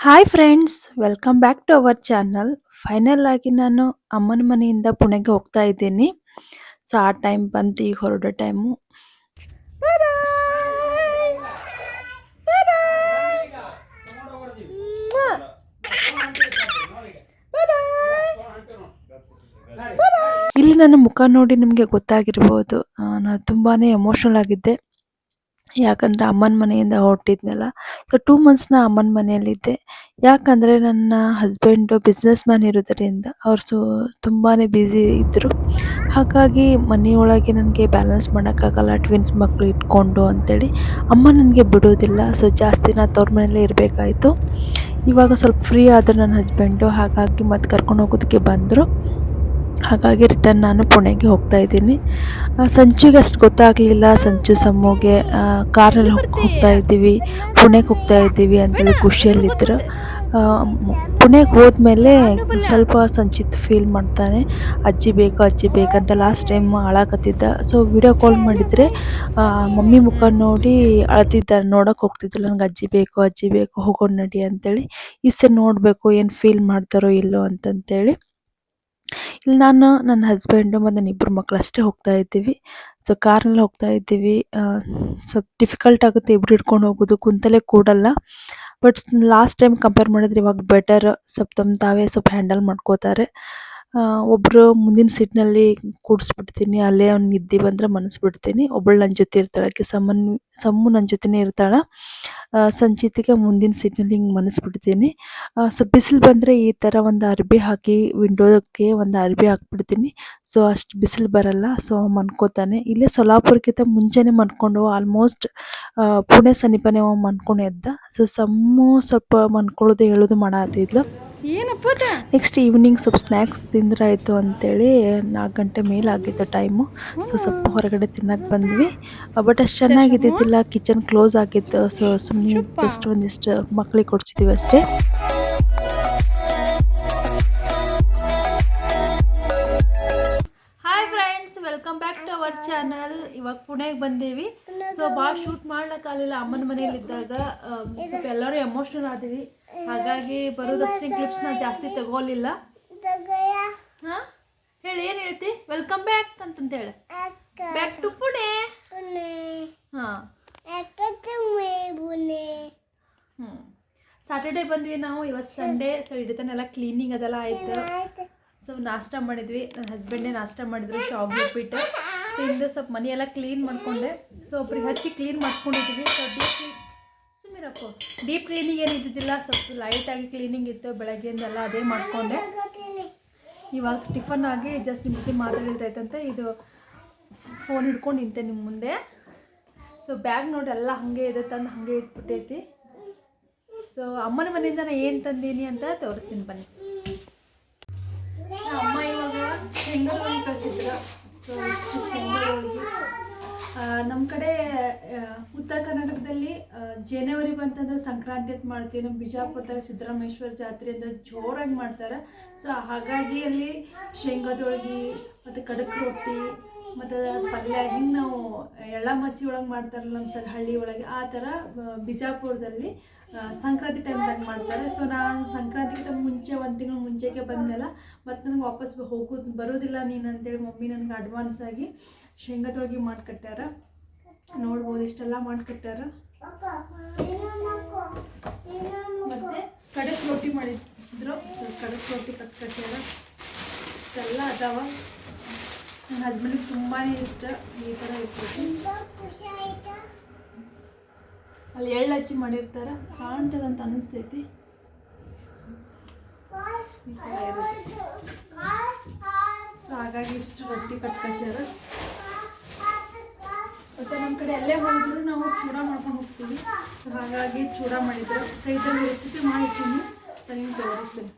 Hi friends, welcome back to our channel. Final ಆಗಿ ನಾನು ಅಮ್ಮನ ಮನೆಯಿಂದ ಪುಣೆಗೆ ಹೋಗ್ತಾ ಇದ್ದೀನಿ. ಸೊ ಆ ಟೈಮ್ ಬಂತು, ಈಗ ಹೊರಡೋ ಟೈಮು. ಇಲ್ಲಿ ನನ್ನ ಮುಖ ನೋಡಿ ನಿಮಗೆ ಗೊತ್ತಾಗಿರ್ಬೋದು, ನಾನು ತುಂಬಾ ಎಮೋಷ್ನಲ್ ಆಗಿದ್ದೆ. ಯಾಕಂದರೆ ಅಮ್ಮನ ಮನೆಯಿಂದ ಹೊರಟಿದ್ನಲ್ಲ. ಸೊ 2 ಮಂತ್ಸ್ನ ಅಮ್ಮನ ಮನೆಯಲ್ಲಿದ್ದೆ. ಯಾಕಂದರೆ ನನ್ನ ಹಸ್ಬೆಂಡು ಬಿಸ್ನೆಸ್ ಮ್ಯಾನ್ ಇರೋದರಿಂದ ಅವ್ರು ತುಂಬಾ ಬ್ಯುಸಿ ಇದ್ದರು. ಹಾಗಾಗಿ ಮನೆಯೊಳಗೆ ನನಗೆ ಬ್ಯಾಲೆನ್ಸ್ ಮಾಡೋಕ್ಕಾಗಲ್ಲ ಟ್ವಿನ್ಸ್ ಮಕ್ಕಳು ಇಟ್ಕೊಂಡು ಅಂತೇಳಿ ಅಮ್ಮ ನನಗೆ ಬಿಡೋದಿಲ್ಲ. ಸೊ ಜಾಸ್ತಿ ನಾನು ತವ್ರ ಮನೆಯಲ್ಲೇ ಇರಬೇಕಾಯಿತು. ಇವಾಗ ಸ್ವಲ್ಪ ಫ್ರೀ ಆದರು ನನ್ನ ಹಸ್ಬೆಂಡು, ಹಾಗಾಗಿ ಮತ್ತೆ ಕರ್ಕೊಂಡು ಹೋಗೋದಕ್ಕೆ ಬಂದರು. ಹಾಗಾಗಿ ರಿಟರ್ನ್ ನಾನು ಪುಣೆಗೆ ಹೋಗ್ತಾ ಇದ್ದೀನಿ. ಸಂಜುಗೆ ಅಷ್ಟು ಗೊತ್ತಾಗಲಿಲ್ಲ. ಸಂಜು ಸಮ್ಮುಗೆ ಕಾರಲ್ಲಿ ಹೋಗ್ತಾ ಇದ್ದೀವಿ, ಪುಣೆಗೆ ಹೋಗ್ತಾ ಇದ್ದೀವಿ ಅಂತೇಳಿ ಖುಷಿಯಲ್ಲಿದ್ದರು. ಪುಣೆಗೆ ಹೋದ್ಮೇಲೆ ಸ್ವಲ್ಪ ಸಂಚಿತ್ ಫೀಲ್ ಮಾಡ್ತಾನೆ. ಅಜ್ಜಿ ಬೇಕು ಅಜ್ಜಿ ಬೇಕಂತ ಲಾಸ್ಟ್ ಟೈಮ್ ಅಳಕತ್ತಿದ್ದ. ಸೊ ವಿಡಿಯೋ ಕಾಲ್ ಮಾಡಿದರೆ ಮಮ್ಮಿ ಮುಖ ನೋಡಿ ಅಳ್ತಿದ್ದ. ನೋಡೋಕೆ ಹೋಗ್ತಿದ್ದಿಲ್ಲ, ನನಗೆ ಅಜ್ಜಿ ಬೇಕು ಹೋಗೋಣ ನಡಿ ಅಂತೇಳಿ. ಈ ಸರಿ ನೋಡಬೇಕು ಏನು ಫೀಲ್ ಮಾಡ್ತಾರೋ ಇಲ್ಲೋ ಅಂತಂತೇಳಿ. ಇಲ್ಲಿ ನಾನು, ನನ್ನ ಹಸ್ಬೆಂಡು ಮತ್ತು ನನ್ನ ಇಬ್ಬರು ಮಕ್ಕಳು ಅಷ್ಟೇ ಹೋಗ್ತಾ ಇದ್ದೀವಿ. ಸೊ ಕಾರ್ನಲ್ಲಿ ಹೋಗ್ತಾ ಇದ್ದೀವಿ. ಸ್ವಲ್ಪ ಡಿಫಿಕಲ್ಟ್ ಆಗುತ್ತೆ ಇಬ್ಬರು ಹಿಡ್ಕೊಂಡು ಹೋಗೋದು, ಕುಂತಲ್ಲೇ ಕೂಡಲ್ಲ. ಬಟ್ ಲಾಸ್ಟ್ ಟೈಮ್ ಕಂಪೇರ್ ಮಾಡಿದ್ರೆ ಇವಾಗ ಬೆಟರ್. ಸ್ವಲ್ಪ ತಾವೇ ಸ್ವಲ್ಪ ಹ್ಯಾಂಡಲ್ ಮಾಡ್ಕೋತಾರೆ. ಒಬ್ಬರು ಮುಂದಿನ ಸೀಟ್ನಲ್ಲಿ ಕೂಡಿಸ್ಬಿಡ್ತೀನಿ, ಅಲ್ಲೇ ಅವ್ನು ನಿದ್ದೆ ಬಂದರೆ ಮನಸ್ಬಿಡ್ತೀನಿ. ಒಬ್ಬಳು ನನ್ನ ಜೊತೆ ಇರ್ತಾಳೆ, ಸಮ್ಮು ನನ್ನ ಜೊತೆನೇ ಇರ್ತಾಳೆ. ಸಂಚಿತಿಗೆ ಮುಂದಿನ ಸೀಟ್ನಲ್ಲಿ ಹಿಂಗೆ ಮನಸ್ಬಿಡ್ತೀನಿ. ಸೊ ಬಿಸಿಲು ಬಂದರೆ ಈ ಥರ ಒಂದು ಅರ್ಬಿ ಹಾಕಿ ವಿಂಡೋಕ್ಕೆ ಒಂದು ಅರ್ಬಿ ಹಾಕ್ಬಿಡ್ತೀನಿ. ಸೊ ಅಷ್ಟು ಬಿಸಿಲು ಬರಲ್ಲ. ಸೊ ಮನ್ಕೋತಾನೆ. ಇಲ್ಲೇ ಸೊಲ್ಲಾಪುರಕ್ಕಿಂತ ಮುಂಚೆನೇ ಮನ್ಕೊಂಡು, ಆಲ್ಮೋಸ್ಟ್ ಪುಣೆ ಸಮೀಪನೇ ಮನ್ಕೊಂಡು ಎದ್ದ. ಸೊ ಸಮ್ಮು ಸ್ವಲ್ಪ ಮನ್ಕೊಳ್ಳೋದು ಹೇಳೋದು ಮಾಡತ್ತಿದ್ಲು. ಏನಪ್ಪ ನೆಕ್ಸ್ಟ್ ಈವ್ನಿಂಗ್ ಸ್ವಲ್ಪ ಸ್ನ್ಯಾಕ್ಸ್ ತಿಂದ್ರೆ ಆಯಿತು ಅಂತೇಳಿ 4 ಗಂಟೆ ಮೇಲಾಗಿತ್ತು ಟೈಮು. ಸೊ ಸ್ವಲ್ಪ ಹೊರಗಡೆ ತಿನ್ನಕ್ಕೆ ಬಂದ್ವಿ. ಬಟ್ ಅಷ್ಟು ಚೆನ್ನಾಗಿದ್ದಿದ್ದಿಲ್ಲ, ಕಿಚನ್ ಕ್ಲೋಸ್ ಆಗಿತ್ತು. ಸೊ ಸುಮ್ಮನೆ ಜಸ್ಟ್ ಒಂದಿಷ್ಟು ಮಕ್ಳಿಗೆ ಕೊಡ್ಸಿದ್ದೀವಿ ಅಷ್ಟೇ. Hi friends, welcome back to our channel. ಇವಾಗ ಪುಣೆಗೆ ಬಂದೀವಿ. ಸೊ ಭಾಳ ಶೂಟ್ ಮಾಡ್ಲಿಕ್ಕಾಗಲಿಲ್ಲ ಅಮ್ಮನ ಮನೇಲಿದ್ದಾಗ. ಸ್ವಲ್ಪ ಎಲ್ಲರೂ ಎಮೋಷ್ನಲ್ ಆದೀವಿ. ಹಾಗಾಗಿ ಬರೋದಷ್ಟೇ ಕ್ಲಿಪ್ಸ್ನ ಜಾಸ್ತಿ ತಗೋಲಿಲ್ಲ. ಹಾಂ ಹೇಳಿ, ಏನು ಹೇಳ್ತಿ? ವೆಲ್ಕಮ್ ಬ್ಯಾಕ್ ಅಂತಂತ ಹೇಳಿ. Back to Pune. ಹಾಂ ಸಾಟರ್ಡೇ ಬಂದ್ವಿ ನಾವು. ಇವತ್ತು ಸಂಡೇ. ಸೊ ಇಡತನೆಲ್ಲ ಕ್ಲೀನಿಂಗ್ ಅದೆಲ್ಲ ಆಯಿತು. ಸೊ ನಾಷ್ಟ ಮಾಡಿದ್ವಿ, ನನ್ನ ಹಸ್ಬೆಂಡೇ ನಾಷ್ಟ ಮಾಡಿದ್ರು, ಶಾವಿಗೆ ಉಪ್ಪಿಟ್ಟು ತಿಂದು ಸ್ವಲ್ಪ ಮನೆಯೆಲ್ಲ ಕ್ಲೀನ್ ಮಾಡಿಕೊಂಡೆ. ಸೊ ಒಬ್ರಿಗೆ ಹಚ್ಚಿ ಕ್ಲೀನ್ ಮಾಡ್ಕೊಂಡಿದ್ವಿ. ಸೊ ಡೀಪ್ ಕ್ಲೀನಿಂಗ್ ಏನು ಇದ್ದಿದ್ದಿಲ್ಲ, ಸ್ವಲ್ಪ ಲೈಟಾಗಿ ಕ್ಲೀನಿಂಗ್ ಇತ್ತು ಬೆಳಗ್ಗೆಯಿಂದೆಲ್ಲ, ಅದೇ ಮಾಡಿಕೊಂಡೆ. ಇವಾಗ ಟಿಫನ್ ಆಗಿ ಜಸ್ಟ್ ನಿಮ್ಮ ಜೊತೆ ಮಾತಾಡಿದ್ರೆ ಆಯ್ತಂತ ಇದು ಫೋನ್ ಹಿಡ್ಕೊಂಡು ನಿಂತೆ ನಿಮ್ಮ ಮುಂದೆ. ಸೊ ಬ್ಯಾಗ್ ನೋಡಿ ಎಲ್ಲ ಹಾಗೆ ಇದೆ, ತಂದು ಹಾಗೆ ಇಟ್ಬಿಟ್ಟೈತಿ. ಸೊ ಅಮ್ಮನ ಮನೆಯಿಂದ ನಾನು ಏನು ತಂದೀನಿ ಅಂತ ತೋರಿಸ್ತೀನಿ ಬನ್ನಿ. ಅಮ್ಮ ಇವಾಗ ಶೇಂಗಾ ಹೋಳಿಗೆ ಕಳಿಸಿದ್ರು. ಸೊ ಶೇಂಗಾ ಹೋಳಿಗೆ ನಮ್ಮ ಕಡೆ ಉತ್ತರ ಕರ್ನಾಟಕದಲ್ಲಿ ಜನವರಿ ಬಂತಂದ್ರೆ ಸಂಕ್ರಾಂತಿ ಅಂತ ಮಾಡ್ತೀವಿ. ನಮ್ಮ ಬಿಜಾಪುರದಾಗ ಸಿದ್ದರಾಮೇಶ್ವರ ಜಾತ್ರೆ ಅಂದರೆ ಜೋರಾಗಿ ಮಾಡ್ತಾರೆ. ಸೊ ಹಾಗಾಗಿ ಅಲ್ಲಿ ಶೇಂಗಾದ ಹೋಳಿಗೆ ಮತ್ತು ಕಡಕ್ ರೊಟ್ಟಿ ಮತ್ತು ಪಲ್ಯ ಹೆಂಗೆ ನಾವು ಎಳ್ಳ ಮಚ್ಚಿ ಒಳಗೆ ಮಾಡ್ತಾರಲ್ಲ ನಮ್ಮ ಹಳ್ಳಿ ಒಳಗೆ, ಆ ಥರ ಬಿಜಾಪುರದಲ್ಲಿ ಸಂಕ್ರಾಂತಿ ಟೈಮ್ದಾಗ ಮಾಡ್ತಾರೆ. ಸೊ ನಾನು ಸಂಕ್ರಾಂತಿಗಿಂತ ಮುಂಚೆ 1 ತಿಂಗಳು ಮುಂಚೆಗೆ ಬಂದೆಲ್ಲ, ಮತ್ತು ನನಗೆ ವಾಪಸ್ ಬರೋದಿಲ್ಲ ನೀನು ಅಂತೇಳಿ ಮಮ್ಮಿ ನನಗೆ ಅಡ್ವಾನ್ಸ್ ಆಗಿ ಶೇಂಗಾದೊಳಗೆ ಮಾಡಿಕಟ್ಟಾರ. ನೋಡ್ಬೋದು ಇಷ್ಟೆಲ್ಲ ಮಾಡಿಕಟ್ಟಾರ. ಮತ್ತು ಕಡಕ್ ರೊಟ್ಟಿ ಮಾಡಿದ್ರು. ಸೊ ಕಡಕ್ ರೊಟ್ಟಿ ಕಟ್ಕಟ್ಟಾರ. ಇಷ್ಟೆಲ್ಲ ಅದಾವ. ನನ್ನ ಹಸ್ಬೆಂಡಿಗೆ ತುಂಬಾ ಇಷ್ಟ ಈ ಥರ ಇರ್ತೈತಿ. ಅಲ್ಲಿ ಎಳ್ಳು ಹಚ್ಚಿ ಮಾಡಿರ್ತಾರೆ, ಕಾಣ್ತದಂತ ಅನಿಸ್ತೈತಿ. ಸೊ ಹಾಗಾಗಿ ಇಷ್ಟು ರೊಟ್ಟಿ ಕಟ್ಕಸ್ಯಾರ. ಮತ್ತು ನಮ್ಮ ಕಡೆ ಎಲ್ಲೇ ಹೋಗಿದ್ರು ನಾವು ಚೂಡ ಮಾಡ್ಕೊಂಡು ಹೋಗ್ತೀವಿ. ಸೊ ಹಾಗಾಗಿ ಚೂಡ ಮಾಡಿದ್ರು. ಸೈಡಲ್ಲಿ ರೆಸಿಪಿ ಮಾಡಿರ್ತೀನಿ, ನಿಮ್ಗೆ ತೋರಿಸ್ತೀನಿ.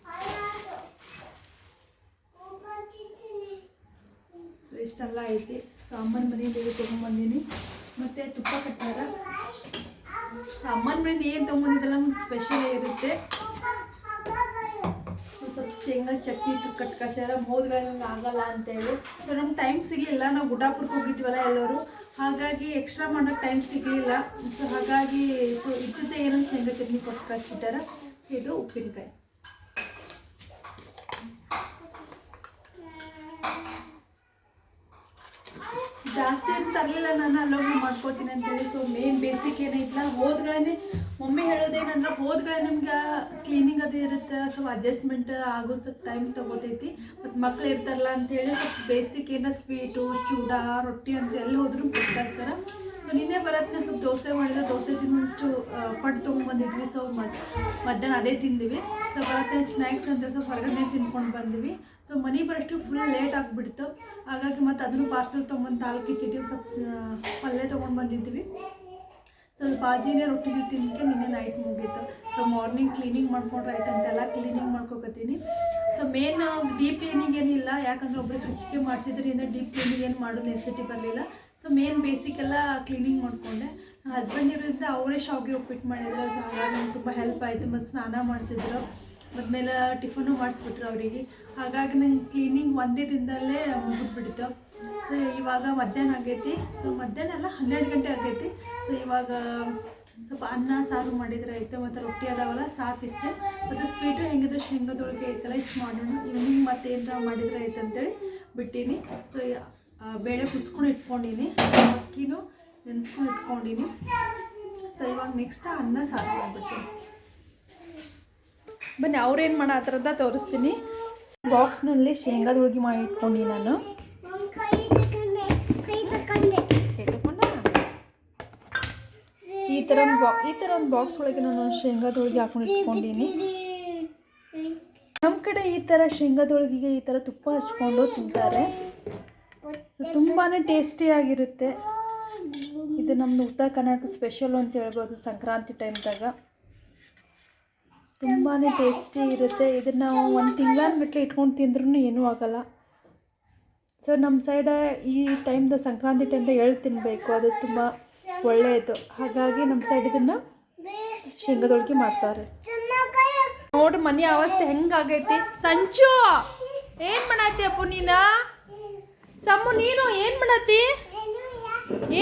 ಸೊ ಇಷ್ಟೆಲ್ಲ ಐತಿ. ಸೊ ಅಮ್ಮನ ಮನೆಯಲ್ಲಿ ತೊಗೊಂಬಂದೀನಿ. ಮತ್ತು ತುಪ್ಪ ಕಟ್ಟಾರ. ಅಮ್ಮನ ಮನೇಲಿ ಏನು ತೊಗೊಂಬಂದಿದ್ದೆಲ್ಲ ನಮ್ಗೆ ಸ್ಪೆಷಲೇ ಇರುತ್ತೆ. ಸ್ವಲ್ಪ ಶೇಂಗಾ ಚಟ್ನಿ ಕಟ್ಕಸ್ಯಾರ. ಹೋದ್ರೆ ನಮ್ಗೆ ಆಗಲ್ಲ ಅಂತೇಳಿ. ಸೊ ನಮ್ಗೆ ಟೈಮ್ ಸಿಗಲಿಲ್ಲ, ನಾವು ಗುಡ್ಡಾಪುರಕ್ಕೆ ಹೋಗಿದ್ವಲ್ಲ ಎಲ್ಲರೂ, ಹಾಗಾಗಿ ಎಕ್ಸ್ಟ್ರಾ ಮಾಡೋಕ್ಕೆ ಟೈಮ್ ಸಿಗಲಿಲ್ಲ. ಸೊ ಹಾಗಾಗಿ ಸೊ ಇದ್ದದ್ದೇ ಏನೋ ಶೇಂಗಾ ಚಟ್ನಿ ಕೊಟ್ಟು ಕಳಿಸ್ಬಿಟ್ಟಾರ. ಸೊ ಇದು ಉಪ್ಪಿನಕಾಯಿ. ಜಾಸ್ತಿ ಏನು ತರಲಿಲ್ಲ, ನಾನು ಅಲ್ಲೋಗಿ ಮಾಡ್ಕೋತೀನಿ ಅಂತೇಳಿ. ಸೊ ಮೇನ್ ಬೇಸಿಕ್ ಏನೈತಿಲ್ಲ, ಹೋದ್ಗಳೇ ಮಮ್ಮಿ ಹೇಳೋದೇನಂದ್ರೆ ಹೋದ್ಗಳೇ ನಿಮ್ಗೆ ಕ್ಲೀನಿಂಗ್ ಅದು ಇರುತ್ತೆ, ಸೊ ಅಡ್ಜಸ್ಟ್ಮೆಂಟ್ ಆಗೋ ಸ್ವಲ್ಪ ಟೈಮ್ ತೊಗೋತೈತಿ. ಮತ್ತು ಮಕ್ಳು ಇರ್ತಾರಲ್ಲ ಅಂತೇಳಿ ಸ್ವಲ್ಪ ಬೇಸಿಕ್ ಏನೋ ಸ್ವೀಟು, ಚೂಡ, ರೊಟ್ಟಿ ಅಂತ ಎಲ್ಲಿ ಹೋದ್ರೂ ಕೊಡ್ತಾ ಇರ್ತಾರೆ. ಸೊ ನಿನ್ನೆ ಬರತ್ನ ಸ್ವಲ್ಪ ದೋಸೆ ಮಾಡಿದ್ರೆ, ದೋಸೆ ತಿನ್ನೋಷ್ಟು ಪಟ್ಟು ತೊಗೊಂಡ್ಬಂದಿದ್ವಿ. ಸೊ ಮಧ್ಯಾಹ್ನ ಅದೇ ತಿಂದಿವಿ. ಸೊ ಬರತ್ತೆ ಸ್ನ್ಯಾಕ್ಸ್ ಅಂತ ಸ್ವಲ್ಪ ಹೊರಗಡೆ ತಿನ್ಕೊಂಡು ಬಂದ್ವಿ. ಸೊ ಮನೆ ಬರೋಷ್ಟು ಫುಲ್ ಲೇಟ್ ಆಗಿಬಿಡ್ತು. ಹಾಗಾಗಿ ಮತ್ತು ಅದನ್ನು ಪಾರ್ಸಲ್ ತೊಗೊಂಬಂದು ತಾಲೂಕಿ ಚಿಟಿ ಸ್ವಲ್ಪ ಪಲ್ಯ ತೊಗೊಂಡು ಬಂದಿದ್ವಿ. ಸೊ ಬಾಜಿನೇ ರೊಟ್ಟಿ ತಿನ್ನಕ್ಕೆ ನಿನ್ನೆ ನೈಟ್ ಮುಗೀತು. ಸೊ ಮಾರ್ನಿಂಗ್ ಕ್ಲೀನಿಂಗ್ ಮಾಡ್ಕೊಂಡ್ರೆ ಆಯ್ತು ಅಂತೆಲ್ಲ ಕ್ಲೀನಿಂಗ್ ಮಾಡ್ಕೊಕತ್ತೀನಿ. ಸೊ ಮೇನ್ ಡೀಪ್ ಕ್ಲೀನಿಂಗ್ ಏನಿಲ್ಲ, ಯಾಕಂದ್ರೆ ಒಬ್ರಿಗೆ ಹಚ್ಚಿಕೆ ಮಾಡಿಸಿದ್ರಿಂದ ಡೀಪ್ ಕ್ಲೀನಿಂಗ್ ಏನು ಮಾಡೋದು ನೆಸೆಸಿಟಿ ಬರಲಿಲ್ಲ. ಸೊ ಮೇನ್ ಬೇಸಿಕ್ ಎಲ್ಲ ಕ್ಲೀನಿಂಗ್ ಮಾಡಿಕೊಂಡೆ. ಹಸ್ಬೆಂಡ್ ಇರೋದ್ರಿಂದ ಅವರೇ ಶಾವಿಗೆ ಉಪ್ಪಿಟ್ಟು ಮಾಡಿದ್ರು. ಸೊ ಹಾಗಾಗಿ ನಂಗೆ ತುಂಬ ಹೆಲ್ಪ್ ಆಯಿತು. ಮತ್ತು ಸ್ನಾನ ಮಾಡಿಸಿದ್ರು, ಮದ್ಮೇಲೆ ಟಿಫನು ಮಾಡಿಸ್ಬಿಟ್ರು ಅವರಿಗೆ. ಹಾಗಾಗಿ ನಂಗೆ ಕ್ಲೀನಿಂಗ್ ಒಂದೇ ದಿನದಲ್ಲೇ ಮುಗಿದ್ಬಿಡ್ತು. ಸೊ ಇವಾಗ ಮಧ್ಯಾಹ್ನ ಆಗೈತಿ. ಸೊ ಮಧ್ಯಾಹ್ನ ಎಲ್ಲ 12 ಗಂಟೆ ಆಗೈತಿ. ಸೊ ಇವಾಗ ಸ್ವಲ್ಪ ಅನ್ನ ಸಾರು ಮಾಡಿದ್ರೆ ಆಯಿತು, ಮತ್ತು ರೊಟ್ಟಿ ಅದಾವಲ್ಲ ಸಾಕಿಷ್ಟೇ. ಮತ್ತು ಸ್ವೀಟು ಹೆಂಗಿದ್ರೆ ಶೇಂಗಾದೊಳಗೆ ಐತಲ್ಲ ಇಷ್ಟು ಮಾಡೋಣ, ಈವ್ನಿಂಗ್ ಮತ್ತೆ ಏನಾರ ಮಾಡಿದ್ರೆ ಆಯ್ತು ಅಂತೇಳಿ ಬಿಟ್ಟೀನಿ. ಸೊ ಬೇಳೆ ಕುಚ್ಕೊಂಡು ಇಟ್ಕೊಂಡೀನಿ, ಅಕ್ಕಿನೂ ನೆನೆಸ್ಕೊಂಡು ಇಟ್ಕೊಂಡೀನಿ. ಸೊ ಇವಾಗ ನೆಕ್ಸ್ಟ್ ಅನ್ನ ಸಾರು ಮಾಡಿಬಿಡ್ತೀನಿ. ಬನ್ನಿ ಅವ್ರೇನು ಮಾಡೋ ಆ ಥರದ ತೋರಿಸ್ತೀನಿ. ಬಾಕ್ಸ್ನಲ್ಲಿ ಶೇಂಗಾದ ಹೋಳಿಗೆ ಮಾಡಿ ಇಟ್ಕೊಂಡು ನಾನು ಈ ಥರ ಒಂದು ಬಾಕ್ಸ್ ಒಳಗೆ ನಾನು ಶೇಂಗಾದ ಹೋಳಿಗೆ ಹಾಕೊಂಡು ಇಟ್ಕೊಂಡೀನಿ. ನಮ್ಮ ಕಡೆ ಈ ಥರ ಶೇಂಗಾದ ಹೋಳಿಗೆಗೆ ಈ ಥರ ತುಪ್ಪ ಹಚ್ಕೊಂಡು ತಿಂತಾರೆ. ತುಂಬಾ ಟೇಸ್ಟಿಯಾಗಿರುತ್ತೆ. ಇದು ನಮ್ಮದು ಉತ್ತರ ಕರ್ನಾಟಕ ಸ್ಪೆಷಲ್ ಅಂತ ಹೇಳ್ಬೋದು. ಸಂಕ್ರಾಂತಿ ಟೈಮ್ದಾಗ ತುಂಬಾ ಟೇಸ್ಟಿ ಇರುತ್ತೆ. ಇದನ್ನು ನಾವು 1 ತಿಂಗಳಾನ್ಗಟ್ಲೆ ಇಟ್ಕೊಂಡು ತಿಂದ್ರೂ ಏನೂ ಆಗೋಲ್ಲ. ಸೊ ನಮ್ಮ ಸೈಡ ಈ ಟೈಮ್ದ ಸಂಕ್ರಾಂತಿ ಟೈಮ್ದಾಗ ಎಳ್ಳು ತಿನ್ನಬೇಕು, ಅದು ತುಂಬ ಒಳ್ಳೆಯದು. ಹಾಗಾಗಿ ನಮ್ಮ ಸೈಡ್ ಇದನ್ನು ಶೇಂಗಾದೊಳಗೆ ಮಾಡ್ತಾರೆ. ನೋಡ್ರಿ ಮನೆ ಅವಸ್ಥೆ ಹೆಂಗಾಗೈತಿ. ಸಂಚು ಏನು ಮಾಡತ್ತಿ ಅಪ್ಪು ನೀನು? ಸಮ್ಮು ನೀನು ಏನು ಮಾಡತ್ತಿ?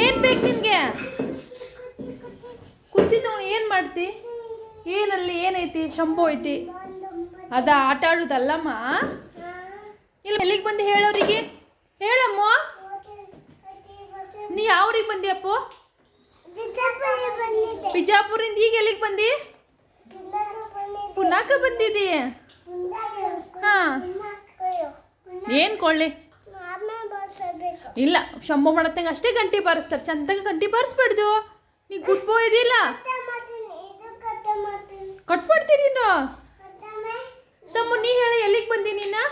ಏನು ಬೇಕು ನಿನಗೆ? ಕುರ್ಚಿ ತಗೊಂಡು ಏನು ಮಾಡ್ತಿ? ಏನಲ್ಲಿ ಏನೈತಿ? ಶಂಭು ಐತಿ, ಅದ ಆಟ ಆಡೋದಲ್ಲಮ್ಮ. ಇಲ್ಲ ಎಲ್ಲಿಗೆ ಬಂದು ಹೇಳೋರಿಗೆ ಹೇಳಮ್ಮ. ನೀ ಯಾವ್ರಿಗೆ ಬಂದಿ ಅಪ್ಪು? ಬಿಜಾಪುರಿಂದ. ಈಗ ಎಲ್ಲಿಗೆ ಬಂದಿ? ಪುನಾಕ ಬಂದಿದ್ದೀ? ಹಾಂ, ಏನು ಕೊಳ್ಳಿ ಇಲ್ಲ, ಶಂಭು ಮಾಡತ್ತಂಗೆ ಅಷ್ಟೇ ಗಂಟೆ ಬಾರಿಸ್ತಾರೆ. ಚಂದಾಗ ಗಂಟೆ ಬಾರಿಸ್ಬಾರ್ದು. ನೀ ಗುಡ್ ಬಾಯ್ ಇದಿಲ್ಲ, ಕೊಟ್ಬಿಡ್ತೀನಿ ನೀನು. ಸಮ್ಮು ನೀ ಹೇಳ, ಎಲ್ಲಿಗೆ ಬಂದಿ ನೀನು?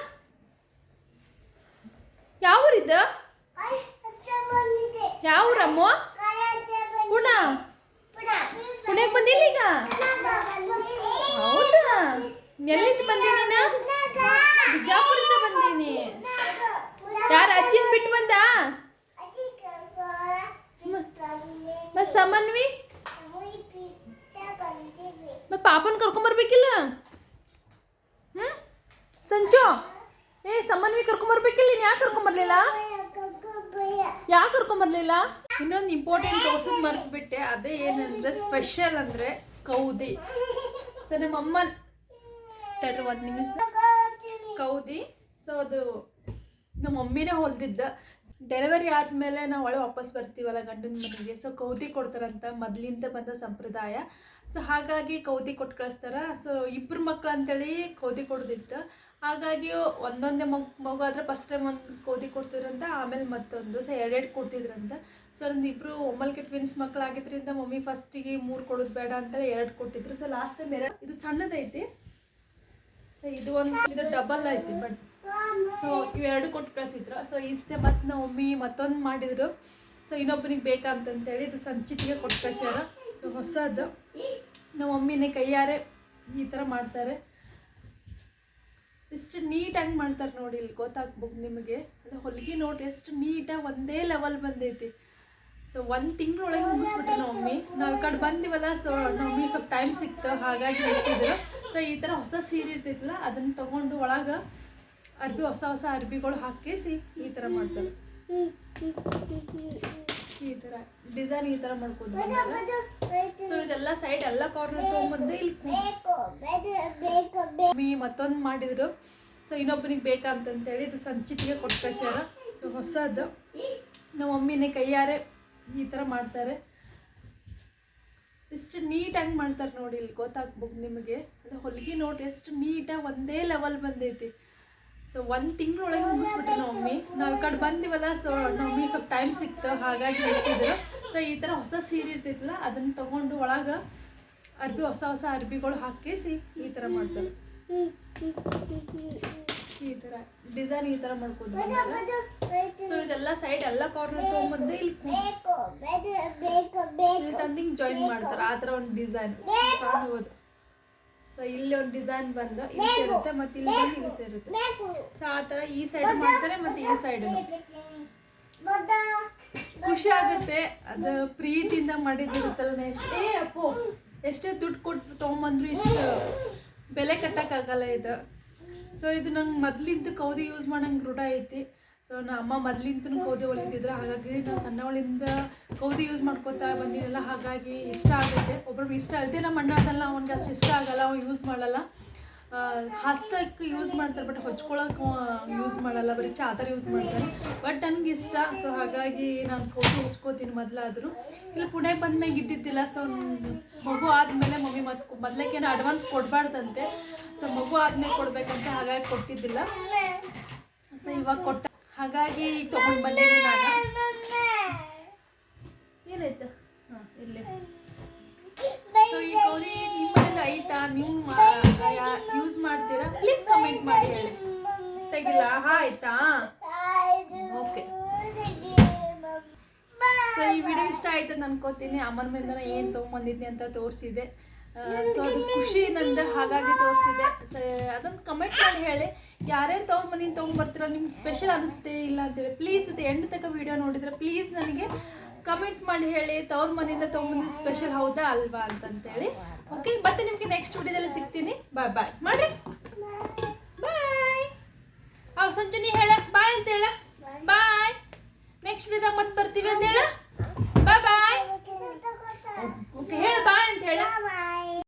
ಯಾವ ಊರಿದ್ದ? ಯಾವ ಊರಮ್ಮ? ಪುಣೆ. ಪುಣೆಗೆ ಬಂದಿಲ್ಲ ಈಗ? ಹೌದಾ? ಎಲ್ಲಿಂದ ಬಂದಿ ನೀನು? ಬಿಜಾಪುರದಿಂದ ಬಂದೀನಿ. ಯಾರು ಅಜ್ಜಿನ ಬಿಟ್ಟು ಬಂದ? ಮತ್ತು ಸಮನ್ವಿ ಮತ್ತು ಪಾಪನ ಕರ್ಕೊಂಬರ್ಬೇಕಿಲ್ಲ? ಸಂಚು ಸಮನ್ವಿ ಕರ್ಕೊಂಬರ್ಬೇಕಿಲ್ಲ? ನೀನು ಯಾಕೆ ಕರ್ಕೊಂಬರ್ಲಿಲ್ಲ? ಯಾಕೆ ಕರ್ಕೊಂಬರ್ಲಿಲ್ಲ? ಇನ್ನೊಂದು ಇಂಪಾರ್ಟೆಂಟ್ ತೋರ್ಸೋದು ಮರೆತುಬಿಟ್ಟೆ. ಅದೇ ಏನಂದರೆ ಸ್ಪೆಷಲ್ ಅಂದರೆ ಕೌದಿ. ಸೊ ನಮ್ಮಮ್ಮ ತಡ್ರಿ ಒಂದು ನಿಮಿಷ. ಕೌದಿ. ಸೊ ಅದು ನಮ್ಮ ಮಮ್ಮಿನೇ ಹೊಲ್ದಿದ್ದ. ಡೆಲಿವರಿ ಆದಮೇಲೆ ನಾವು ಒಳಗೆ ವಾಪಸ್ ಬರ್ತೀವಲ್ಲ ಗಂಡನ ಮನೆಗೆ. ಸೊ ಕೌದಿ ಕೊಡ್ತಾರಂತ, ಮೊದಲಿಂದ ಬಂದ ಸಂಪ್ರದಾಯ. ಸೊ ಹಾಗಾಗಿ ಕೌದಿ ಕೊಟ್ಟು ಕಳಿಸ್ತಾರೆ. ಸೊ 2 ಮಕ್ಳು ಅಂತೇಳಿ ಕೌದಿ ಕೊಡೋದಿತ್ತು. ಹಾಗಾಗಿ ಒಂದೊಂದೇ ಮಗು ಆದರೆ ಫಸ್ಟ್ ಟೈಮ್ ಒಂದು ಕೌದಿ ಕೊಡ್ತಿದ್ರಂತ, ಆಮೇಲೆ ಮತ್ತೊಂದು. ಸೊ 2 ಕೊಡ್ತಿದ್ರಂತ. ಸೊ ಒಂದು 2 ಒಮ್ಮಲ್ಕೆ ಟ್ವಿನ್ಸ್ ಮಕ್ಕಳಾಗಿದ್ದರಿಂದ ಮಮ್ಮಿ ಫಸ್ಟಿಗೆ 3 ಕೊಡೋದು ಬೇಡ ಅಂತೇಳಿ 2 ಕೊಟ್ಟಿದ್ರು. So last time 2. ಇದು ಸಣ್ಣದೈತಿ, ಇದು ಒಂದು, ಇದು ಡಬಲ್ ಐತಿ ಬಟ್. ಸೊ ಇವೆರಡು ಕೊಟ್ಟು ಕಳಿಸಿದ್ರು. ಸೊ ಇಷ್ಟೇ ಮತ್ತು ನಮ್ಮ ಮಮ್ಮಿ ಮತ್ತೊಂದು ಮಾಡಿದರು. ಸೊ ಇನ್ನೊಬ್ಬನಿಗೆ ಬೇಕಂತಂತೇಳಿ ಇದು ಸಂಚಿತಿಗೆ ಕೊಟ್ಟು ಕಳ್ಸ್ಯಾರ. ಸೊ ಹೊಸದು ನಮ್ಮ ಮಮ್ಮಿನೇ ಕೈಯಾರೆ ಈ ಥರ ಮಾಡ್ತಾರೆ. ಎಷ್ಟು ನೀಟಾಗಿ ಮಾಡ್ತಾರೆ ನೋಡಿ, ಇಲ್ಲಿ ಗೊತ್ತಾಗ್ಬೇಕು ನಿಮಗೆ. ಅದು ಹೊಲಿಗೆ ನೋಡಿ ಎಷ್ಟು ನೀಟಾಗಿ ಒಂದೇ ಲೆವೆಲ್ ಬಂದೈತಿ. ಸೊ 1 ತಿಂಗಳೊಳಗೆ ಮುಗಿಸ್ಬಿಟ್ರು ನಮ್ಮ ಮಮ್ಮಿ. ನಾವು ಈ ಕಡೆ ಬಂದಿವಲ್ಲ, ಸೊ ನಮ್ಮ ಮಮ್ಮಿಗೆ ಸ್ವಲ್ಪ ಟೈಮ್ ಸಿಕ್ತು, ಹಾಗಾಗಿ ಹೆಚ್ಚಿದ್ರು. ಸೊ ಈ ಥರ ಹೊಸ ಸೀರೆ ಇರ್ತೈತಲ್ಲ, ಅದನ್ನು ತೊಗೊಂಡು ಒಳಗೆ ಅರ್ಬಿ ಹೊಸ ಅರ್ಬಿಗಳು ಹಾಕಿಸಿ ಈ ಥರ ಮಾಡ್ತಾರೆ. ಈ ಥರ ಡಿಸೈನ್ ಈ ಥರ ಮಾಡ್ಕೊಂಡು. ಸೊ ಇದೆಲ್ಲ ಸೈಡ್ ಎಲ್ಲ ಕಾರ್ನರ್ ತೊಗೊಂಬಂದು ಇಲ್ಲಿ ಮತ್ತೊಂದು ಮಾಡಿದರು. ಸೊ ಇನ್ನೊಬ್ಬನಿಗೆ ಬೇಕಂತಂತೇಳಿ ಇದು ಸಂಚಿತಿಗೆ ಕೊಟ್ಟು ಕಳ್ಸ್ಯಾರ. ಸೊ ಹೊಸದು ನಮ್ಮ ಮಮ್ಮಿನೇ ಕೈಯಾರೆ ಈ ಥರ ಮಾಡ್ತಾರೆ. ಎಷ್ಟು ನೀಟಾಗಿ ಮಾಡ್ತಾರೆ ನೋಡಿ, ಇಲ್ಲಿ ಗೊತ್ತಾಗ್ಬೇಕು ನಿಮಗೆ. ಅದು ಹೊಲಿಗೆ ನೋಡಿ ಎಷ್ಟು ನೀಟಾಗಿ ಒಂದೇ ಲೆವೆಲ್ ಬಂದೈತಿ. ಸೊ 1 ತಿಂಗಳೊಳಗೆ ಮುಗಿಸ್ಬಿಟ್ರು ನಮ್ಮ ಮಮ್ಮಿ. ನಾವು ಈ ಕಡೆ ಬಂದಿವಲ್ಲ, ಸೊ ನಮಗೆ ಸ್ವಲ್ಪ ಟೈಮ್ ಸಿಕ್ತು, ಹಾಗಾಗಿ ಹೇಳ್ತಿದ್ರು. ಸೊ ಈ ಥರ ಹೊಸ ಸೀರೆ ಇರ್ತೈತಲ್ಲ, ಅದನ್ನು ತೊಗೊಂಡು ಒಳಗೆ ಹೊಸ ಅರ್ಬಿಗಳು ಹಾಕಿಸಿ ಈ ಥರ ಮಾಡ್ತಾರೆ. ಈ ಥರ ಡಿಸೈನ್ ಈ ಥರ ಮಾಡ್ಬೋದು. ಸೊ ಇದೆಲ್ಲ ಸೈಡ್ ಎಲ್ಲ ಕಾರ್ನರ್ ತೊಗೊಂಬಂದು ಇಲ್ಲಿ ತಂದಿಂಗ್ ಜಾಯಿನ್ ಮಾಡ್ತಾರೆ. ಆ ಥರ ಒಂದು ಡಿಸೈನ್ ಕಾಣ್ಬೋದು. ಸೊ ಇಲ್ಲಿ ಒಂದು ಡಿಸೈನ್ ಬಂದು ಇಲ್ಲಿ ಸೇರುತ್ತೆ, ಮತ್ತು ಇಲ್ಲಿ ಬಂದು ಇಲ್ಲಿ ಸೇರುತ್ತೆ. ಸೊ ಆ ಥರ ಈ ಸೈಡ್ ಮಾಡ್ತಾರೆ, ಮತ್ತು ಈ ಸೈಡ್ ಖುಷಿ ಆಗುತ್ತೆ. ಅದು ಪ್ರೀತಿಯಿಂದ ಮಾಡಿದಿರುತ್ತಲ್ಲ, ಎಷ್ಟೇ ದುಡ್ಡು ಕೊಟ್ಟು ತೊಗೊಂಬಂದ್ರು ಇಷ್ಟು ಬೆಲೆ ಕಟ್ಟೋಕ್ಕಾಗಲ್ಲ ಇದು. ಸೊ ಇದು ನಂಗೆ ಮೊದಲಿಂದ ಕೌದಿ ಯೂಸ್ ಮಾಡೋಂಗೆ ರೂಢ ಐತಿ. ಸೊ ಅಮ್ಮ ಮೊದಲಿಂದ ಕೌದಿ ಹೊಲಿತಿದ್ರು, ಹಾಗಾಗಿ ನಾವು ಸಣ್ಣವಳಿಂದ ಕೌದಿ ಯೂಸ್ ಮಾಡ್ಕೊತಾ ಬಂದಿರಲ್ಲ, ಹಾಗಾಗಿ ಇಷ್ಟ ಆಗುತ್ತೆ. ಒಬ್ಬರು ಇಷ್ಟ ಆಗುತ್ತೆ. ನಮ್ಮ ಅಣ್ಣ ಅದಲ್ಲ, ಅವ್ನಿಗೆ ಅಷ್ಟು ಇಷ್ಟ ಆಗಲ್ಲ, ಅವ್ನು ಯೂಸ್ ಮಾಡಲ್ಲ. ಹಸ್ತಕ್ಕೆ ಯೂಸ್ ಮಾಡ್ತಾರೆ, ಬಟ್ ಹೊಚ್ಕೊಳಕ್ಕೆ ಯೂಸ್ ಮಾಡಲ್ಲ, ಬರೀ ಚಾದರ್ ಯೂಸ್ ಮಾಡ್ತಾರೆ. ಬಟ್ ನನಗೆ ಇಷ್ಟ. ಸೊ ಹಾಗಾಗಿ ನಾನು ಕೌದಿ ಹೊಚ್ಕೋತೀನಿ ಮೊದಲಾದರೂ. ಇಲ್ಲಿ ಪುಣೆಗೆ ಬಂದ್ಮೇಲೆ ಇದ್ದಿದ್ದಿಲ್ಲ. ಸೊ ಮಗು ಆದಮೇಲೆ ಮಮ್ಮಿ ಮೊದಲೇಕೇನು ಅಡ್ವಾನ್ಸ್ ಕೊಡಬಾರ್ದಂತೆ. ಸೊ ಮಗು ಆದಮೇಲೆ ಕೊಡಬೇಕಂತೆ, ಹಾಗಾಗಿ ಕೊಟ್ಟಿದ್ದಿಲ್ಲ. ಸೊ ಇವಾಗ ಕೊಟ್ಟ, ಹಾಗಾಗಿ ತೊಗೊಂಡು ಬಂದಿದ್ದೀನಿ ನಾನು. ಏನಾಯ್ತು? ಹಾಂ ಇಲ್ಲಿ. ಸೊ ಈ ಕೌದಿ ನಿಮ್ಮ ಮನೇಲಿ ಐತಾ? ನೀವು ಯೂಸ್ ಮಾಡ್ತೀರಾ? ಪ್ಲೀಸ್ ಕಮೆಂಟ್ ಮಾಡಿ ಹೇಳಿ. ತೆಗಿಲ್ಲ ಆಯ್ತಾ? ಓಕೆ. ಸೊ ಈ ವಿಡಿಯೋ ಇಷ್ಟ ಆಯ್ತು ಅಂತ ಅನ್ಕೋತೀನಿ. ಅಮ್ಮನ ಮೇಲೆ ಏನು ತೊಗೊಂಬಂದಿದ್ನಿ ಅಂತ ತೋರಿಸಿದೆ. ಸೊ ಅದು ಖುಷಿ ನಂದು, ಹಾಗಾಗಿ ತೋರಿಸಿದೆ. ಸೊ ಅದನ್ನು ಕಮೆಂಟ್ ಮಾಡಿ ಹೇಳಿ. ಯಾರ್ಯಾರು ತೊಗೊಂಬರ್ತೀರ, ನಿಮ್ಗೆ ಸ್ಪೆಷಲ್ ಅನಿಸ್ತೇ ಇಲ್ಲ ಅಂತೇಳಿ. ಪ್ಲೀಸ್ ಅದು ಎಂಡ್ ತನಕ ವಿಡಿಯೋ ನೋಡಿದರೆ ಪ್ಲೀಸ್ ನನಗೆ ಕಮೆಂಟ್ ಮಾಡಿ ಹೇಳಿ, ತವ್ರ ಮನೆಯಿಂದ ತೊಗೊಂಬಂದಿದ್ದು ಸ್ಪೆಷಲ್ ಹೌದಾ ಅಲ್ವಾ ಅಂತಂತೇಳಿ. ಓಕೆ, ಮತ್ತೆ ನಿಮಗೆ ನೆಕ್ಸ್ಟ್ ವಿಡಿಯೋದಲ್ಲಿ ಸಿಗ್ತೀನಿ. ಬಾಯ್ ಬಾಯ್ ಮಾಡ್ರಿ.